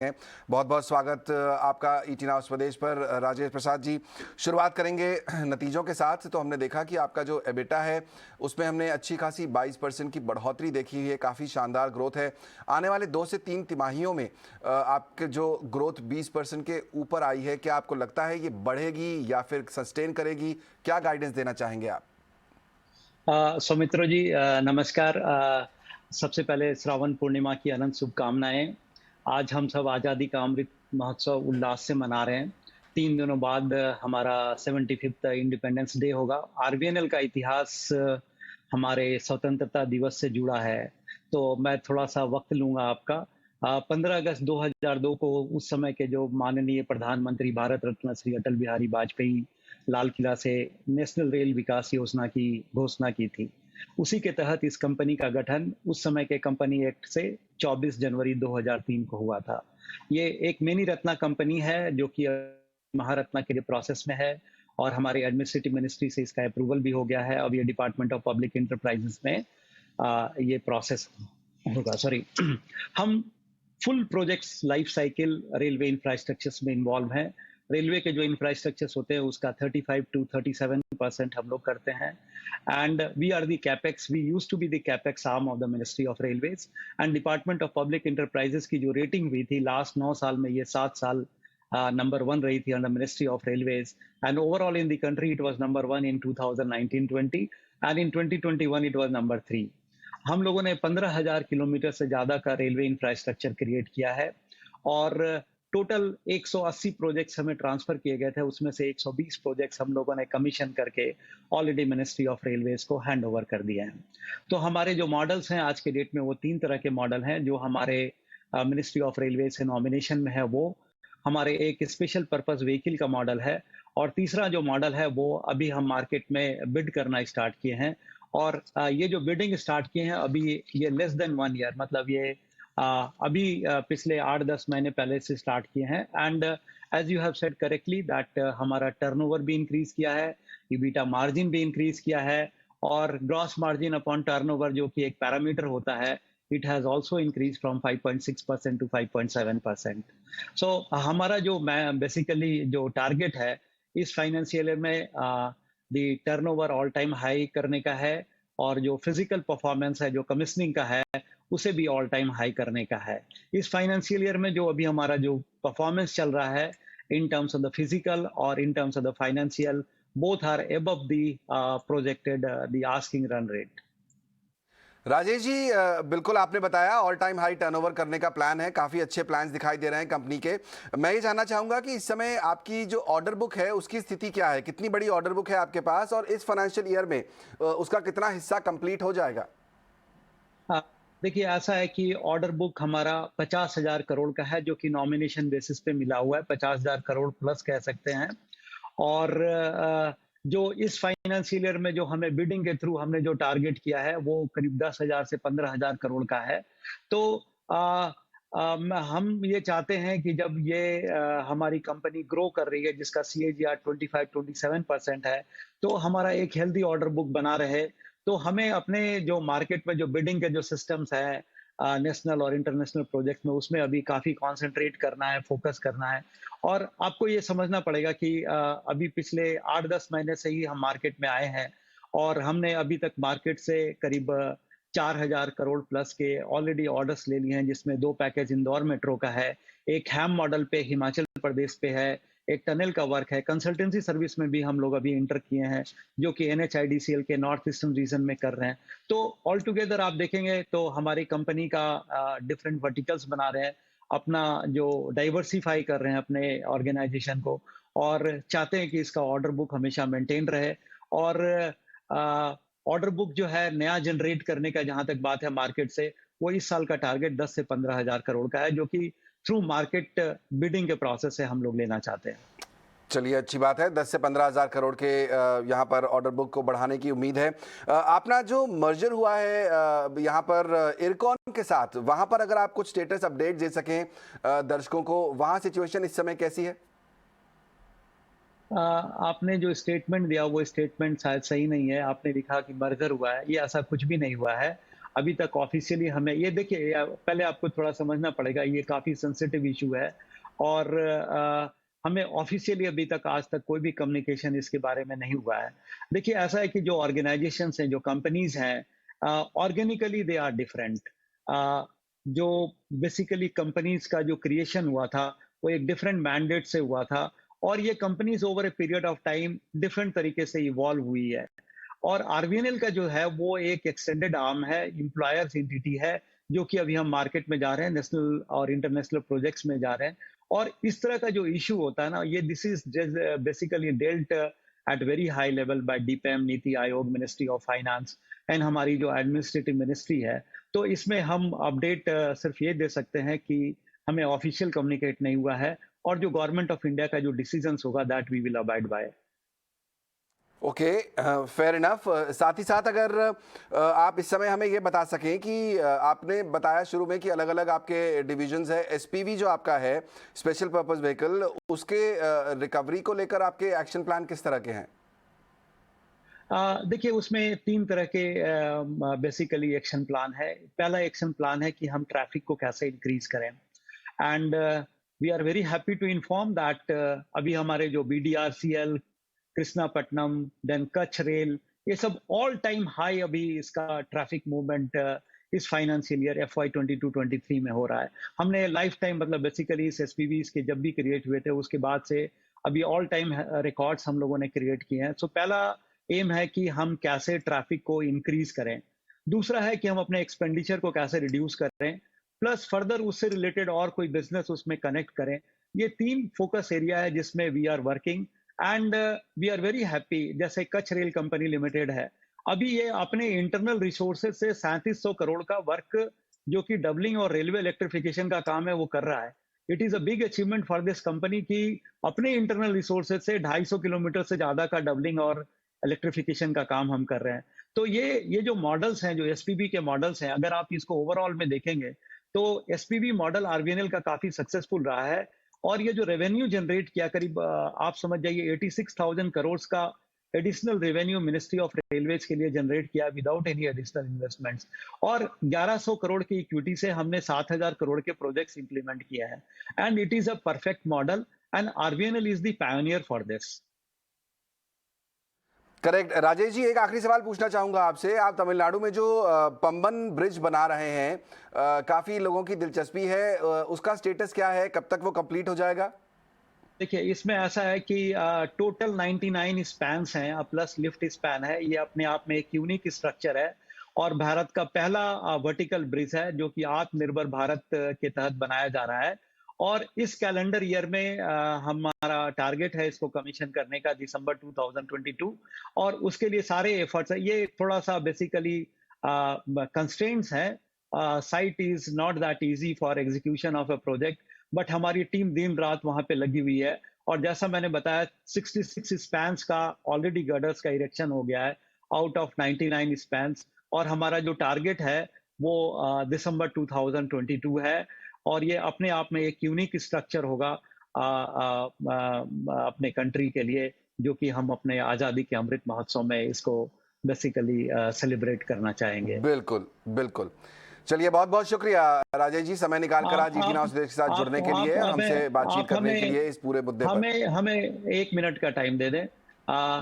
हैं। बहुत बहुत स्वागत आपका ईटी नाउ स्वदेश पर। राजेश प्रसाद जी, शुरुआत करेंगे नतीजों के साथ। तो हमने देखा कि आपका जो एबिटा है उसमें हमने अच्छी खासी 22% की बढ़ोतरी देखी है, काफ़ी शानदार ग्रोथ है। आने वाले 2 से 3 तिमाहियों में आपके जो ग्रोथ 20% के ऊपर आई है, क्या आपको लगता है ये बढ़ेगी या फिर सस्टेन करेगी? क्या गाइडेंस देना चाहेंगे आप? सौमित्र जी, नमस्कार। सबसे पहले श्रावण पूर्णिमा की अनंत शुभकामनाएं। आज हम सब आज़ादी का अमृत महोत्सव उल्लास से मना रहे हैं। 3 दिनों बाद हमारा 75th इंडिपेंडेंस डे होगा। आरबीएनएल का इतिहास हमारे स्वतंत्रता दिवस से जुड़ा है। तो मैं थोड़ा सा वक्त लूंगा आपका। 15 अगस्त 2002 को उस समय के जो माननीय प्रधानमंत्री भारत रत्न श्री अटल बिहारी वाजपेयी लाल किला से नेशनल रेल विकास योजना की घोषणा की थी। उसी के तहत इस कंपनी का गठन उस समय के कंपनी एक्ट से 24 जनवरी 2003 को हुआ था। ये एक मिनी रत्ना कंपनी है जो कि महारत्ना के लिए प्रोसेस में है और हमारे एडमिनिस्ट्रेटिव मिनिस्ट्री से इसका अप्रूवल भी हो गया है। अब ये डिपार्टमेंट ऑफ पब्लिक इंटरप्राइजेस में ये प्रोसेस होगा। सॉरी। हम full projects life cycle railway infrastructures में इन्वॉल्व हैं। रेलवे के जो इंफ्रास्ट्रक्चर्स होते हैं उसका 35 to 37% हम लोग करते हैं। And we are the capex, we used to be the capex arm of the ministry of railways. And department of public enterprises की जो रेटिंग हुई थी लास्ट 9 साल में, ये 7 साल नंबर 1 रही थी under ministry of railways. And overall in the country it was number 1 in 2019-20 and in 2021 it was number 3। हम लोगों ने 15,000 किलोमीटर से ज्यादा का रेलवे इंफ्रास्ट्रक्चर क्रिएट किया है और टोटल 180 प्रोजेक्ट्स हमें ट्रांसफर किए गए थे। उसमें से 120 प्रोजेक्ट्स हम लोगों ने कमीशन करके ऑलरेडी मिनिस्ट्री ऑफ रेलवेज को हैंड ओवर कर दिए हैं। तो हमारे जो मॉडल्स हैं आज के डेट में वो 3 तरह के मॉडल हैं जो हमारे मिनिस्ट्री ऑफ रेलवेज से नॉमिनेशन में है। वो हमारे एक स्पेशल पर्पस व्हीकल का मॉडल है और तीसरा जो मॉडल है वो अभी हम मार्केट में बिड करना स्टार्ट किए हैं। और ये जो बिडिंग स्टार्ट किए हैं अभी, ये लेस देन 1 ईयर, मतलब ये अभी पिछले 8-10 महीने पहले से स्टार्ट किए हैं। And as you have said correctly that हमारा टर्नओवर भी इंक्रीज किया है, ईबीटा मार्जिन भी इंक्रीज किया है और ग्रॉस मार्जिन अपॉन टर्नओवर जो कि एक पैरामीटर होता है, it has also increase from 5.6% to 5.7%। So हमारा जो बेसिकली जो टारगेट है इस फाइनेंशियल ईयर में दी टर्नओवर ऑल टाइम हाई करने का है और जो फिजिकल परफॉर्मेंस है, जो कमीशनिंग का है, उसे भी ऑल टाइम हाई करने का है। इस फाइनेंशियल ईयर में जो अभी हमारा जो परफॉर्मेंस चल रहा है in terms of the physical और in terms of the financial, both are above the projected the asking run rate. Rajesh ji, बिल्कुल आपने बताया ऑल टाइम हाई टर्नओवर करने का प्लान है। काफ़ी अच्छे प्लान्स दिखाई दे रहे हैं कंपनी के। मैं ये जानना चाहूँगा कि इस समय आपकी जो ऑर्डर बुक है उसकी स्थिति क्या है? कितनी बड़ी ऑर्डर बुक है आपके पास और इस फाइनेंशियल ईयर में उसका कितना हिस्सा कंप्लीट हो जाएगा? हाँ, देखिए ऐसा है कि ऑर्डर बुक हमारा 50,000 करोड़ का है जो कि नॉमिनेशन बेसिस पे मिला हुआ है। 50,000 करोड़ प्लस कह सकते हैं। और जो इस फाइनेंशियल ईयर में जो हमें बिडिंग के थ्रू हमने जो टारगेट किया है वो करीब 10,000 से 15,000 करोड़ का है। तो हम ये चाहते हैं कि जब ये हमारी कंपनी ग्रो कर रही है जिसका CAGR 25-27% है, तो हमारा एक हेल्दी ऑर्डर बुक बना रहे। तो हमें अपने जो मार्केट में जो बिडिंग के जो सिस्टम्स हैं नेशनल और इंटरनेशनल प्रोजेक्ट में, उसमें अभी काफी कंसंट्रेट करना है, फोकस करना है। और आपको ये समझना पड़ेगा कि अभी पिछले 8-10 महीने से ही हम मार्केट में आए हैं और हमने अभी तक मार्केट से करीब 4,000 करोड़ प्लस के ऑलरेडी ऑर्डर्स ले लिए हैं, जिसमें 2 पैकेज इंदौर मेट्रो का है, एक हैम मॉडल पे हिमाचल प्रदेश पे है, एक टनल का वर्क है। कंसल्टेंसी सर्विस में भी हम लोग अभी एंटर किए हैं जो कि NHIDCL के नॉर्थ ईस्टर्न रीजन में कर रहे हैं। तो ऑल टुगेदर आप देखेंगे तो हमारी कंपनी का डिफरेंट वर्टिकल्स बना रहे हैं, अपना जो डाइवर्सिफाई कर रहे हैं अपने ऑर्गेनाइजेशन को और चाहते हैं कि इसका ऑर्डर बुक हमेशा मेंटेन रहे। और ऑर्डर बुक जो है नया जनरेट करने का जहां तक बात है मार्केट से, वो इस साल का टारगेट 10 से 15,000 करोड़ का है जो कि थ्रू मार्केट बिडिंग के प्रोसेस से हम लोग लेना चाहते हैं। चलिए, अच्छी बात है। 10 से 15,000 करोड़ के यहाँ पर ऑर्डर बुक को बढ़ाने की उम्मीद है। अपना जो मर्जर हुआ है यहाँ पर इरकॉन के साथ, वहाँ पर अगर आप कुछ स्टेटस अपडेट दे सकें दर्शकों को, वहाँ सिचुएशन इस समय कैसी है? आपने जो स्टेटमेंट दिया वो स्टेटमेंट शायद सही नहीं है। आपने लिखा कि मर्जर हुआ है, ये ऐसा कुछ भी नहीं हुआ है। अभी तक ऑफिशियली हमें ये देखिए पहले आपको थोड़ा समझना पड़ेगा, ये काफ़ी सेंसिटिव इशू है और हमें ऑफिशियली अभी तक आज तक कोई भी कम्युनिकेशन इसके बारे में नहीं हुआ है। देखिए ऐसा है कि जो ऑर्गेनाइजेशंस हैं, जो कंपनीज़ हैं ऑर्गेनिकली दे आर डिफरेंट। जो बेसिकली कंपनीज़ का जो क्रिएशन हुआ था, वो एक डिफरेंट मैंडेट से हुआ था और ये companies over a period of time different तरीके से इवॉल्व हुई है। और आरबीएनएल का जो है वो एक एक्सटेंडेड आर्म है, एम्प्लॉयर्स एंटिटी है, जो कि अभी हम मार्केट में जा रहे हैं, नेशनल और इंटरनेशनल प्रोजेक्ट्स में जा रहे हैं। और इस तरह का जो इशू होता है ना, ये this is basically dealt at very high level by DPM, NITI Aayog, ministry of finance and हमारी जो एडमिनिस्ट्रेटिव मिनिस्ट्री है। तो इसमें हम अपडेट सिर्फ ये दे सकते हैं कि हमें ऑफिशियल कम्युनिकेट नहीं हुआ है और जो गवर्नमेंट ऑफ इंडिया का जो डिसीजंस होगा that we will abide by. Okay, fair enough. साथ ही साथ अगर आप इस समय हमें ये बता सकें कि आपने बताया शुरू में कि अलग अलग आपके डिविजन्स है, एसपीवी जो आपका है स्पेशल पर्पस व्हीकल, उसके रिकवरी को लेकर आपके एक्शन प्लान किस तरह के हैं? देखिए उसमें 3 तरह के बेसिकली एक्शन प्लान है। पहला एक्शन प्लान है कि हम ट्रैफिक को कैसे इंक्रीज करें and we are very happy to inform that अभी हमारे जो BDRCL, Krishnapatnam, then Kutch rail, ये सब ऑल टाइम हाई अभी इसका ट्रैफिक मूवमेंट इस फाइनेंशियल ईयर FY 22-23 में हो रहा है। हमने लाइफ टाइम मतलब बेसिकली इस एसपीवी के जब भी क्रिएट हुए थे उसके बाद से अभी ऑल टाइम रिकॉर्ड्स हम लोगों ने क्रिएट किए हैं। सो पहला एम है कि हम कैसे ट्रैफिक को इंक्रीज करें। दूसरा है कि हम अपने एक्सपेंडिचर को कैसे रिड्यूस करें, प्लस फर्दर उससे रिलेटेड और कोई बिजनेस उसमें कनेक्ट करें। ये 3 फोकस एरिया है जिसमें we are working and we are very happy. जैसे कच्छ रेल कंपनी लिमिटेड है, अभी ये अपने इंटरनल रिसोर्सेज से 3700 करोड़ का वर्क जो कि डबलिंग और रेलवे इलेक्ट्रिफिकेशन का काम है वो कर रहा है। It is a big achievement for this company की अपने इंटरनल रिसोर्सेज से 250 किलोमीटर से ज्यादा का डबलिंग और इलेक्ट्रिफिकेशन का काम हम कर रहे हैं। तो ये जो मॉडल्स हैं, जो एसपीबी के मॉडल्स हैं, अगर आप इसको ओवरऑल में देखेंगे तो एसपीबी मॉडल आरबीएनएल का काफी सक्सेसफुल रहा है और ये जो रेवेन्यू जनरेट किया करीब आप समझ जाइए 86,000 करोड़ का additional revenue ministry of railways के लिए जनरेट किया विदाउट एनी एडिशनल इन्वेस्टमेंट्स। और 1100 करोड़ की इक्विटी से हमने 7,000 करोड़ के प्रोजेक्ट्स इंप्लीमेंट किए हैं and it is a perfect model and RBNL is the pioneer for this. Correct. Rajesh ji, एक आखिरी सवाल पूछना चाहूंगा आपसे। आप तमिलनाडु में जो पंबन ब्रिज बना रहे हैं, काफी लोगों की दिलचस्पी है, उसका स्टेटस क्या है, कब तक वो कंप्लीट हो जाएगा? देखिए इसमें ऐसा है कि टोटल 99 स्पैन्स हैं प्लस लिफ्ट स्पैन है। ये अपने आप में एक यूनिक स्ट्रक्चर है और भारत का पहला वर्टिकल ब्रिज है जो कि आत्मनिर्भर भारत के तहत बनाया जा रहा है। और इस कैलेंडर ईयर में हमारा टारगेट है इसको कमीशन करने का दिसंबर 2022 और उसके लिए सारे एफर्ट्स है। ये थोड़ा सा बेसिकली कंस्ट्रेंट्स है। Site is not that easy for execution of a project, but हमारी टीम दिन रात वहां पे लगी हुई है और जैसा मैंने बताया 66 स्पैन्स का ऑलरेडी गर्डर्स का इरेक्शन हो गया है आउट ऑफ 99 स्पैन्स और हमारा जो टारगेट है वो दिसंबर 2022 है और ये अपने आप में एक यूनिक स्ट्रक्चर होगा अपने कंट्री के लिए, जो कि हम अपने आज़ादी के अमृत महोत्सव में इसको बेसिकली सेलिब्रेट करना चाहेंगे। बिल्कुल बिल्कुल। चलिए, बहुत बहुत शुक्रिया राजेश जी, समय निकाल कर आज ईटी नाउ के साथ जुड़ने के लिए, हमसे बातचीत करने के लिए इस पूरे मुद्दे पर। हमें 1 मिनट का टाइम दे दें।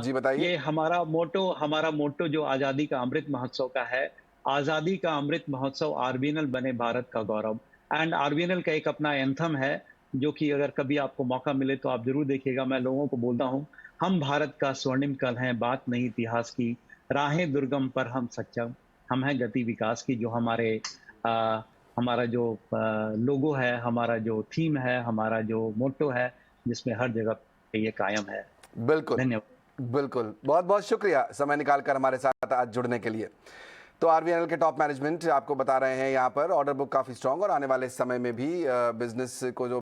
जी बताइए। ये हमारा मोटो जो आजादी का अमृत महोत्सव का है, आजादी का अमृत महोत्सव आरबीएनएल बने भारत का गौरव। एंड आरबीएनएल का एक अपना एंथम है जो कि अगर कभी आपको मौका मिले तो आप जरूर देखिएगा। मैं लोगों को बोलता हूँ, हम भारत का स्वर्णिम कल हैं, बात नहीं इतिहास की, राहें दुर्गम पर हम सक्षम, हम हैं गति विकास की। जो हमारा जो लोगो है, हमारा जो थीम है, हमारा जो मोटो है, जिसमें हर जगह पे ये कायम है। बिल्कुल धन्यवाद। बिल्कुल, बहुत बहुत शुक्रिया समय निकाल कर हमारे साथ आज जुड़ने के लिए। तो आरबीएनएल के टॉप मैनेजमेंट आपको बता रहे हैं यहाँ पर ऑर्डर बुक काफ़ी स्ट्रांग और आने वाले समय में भी बिजनेस को जो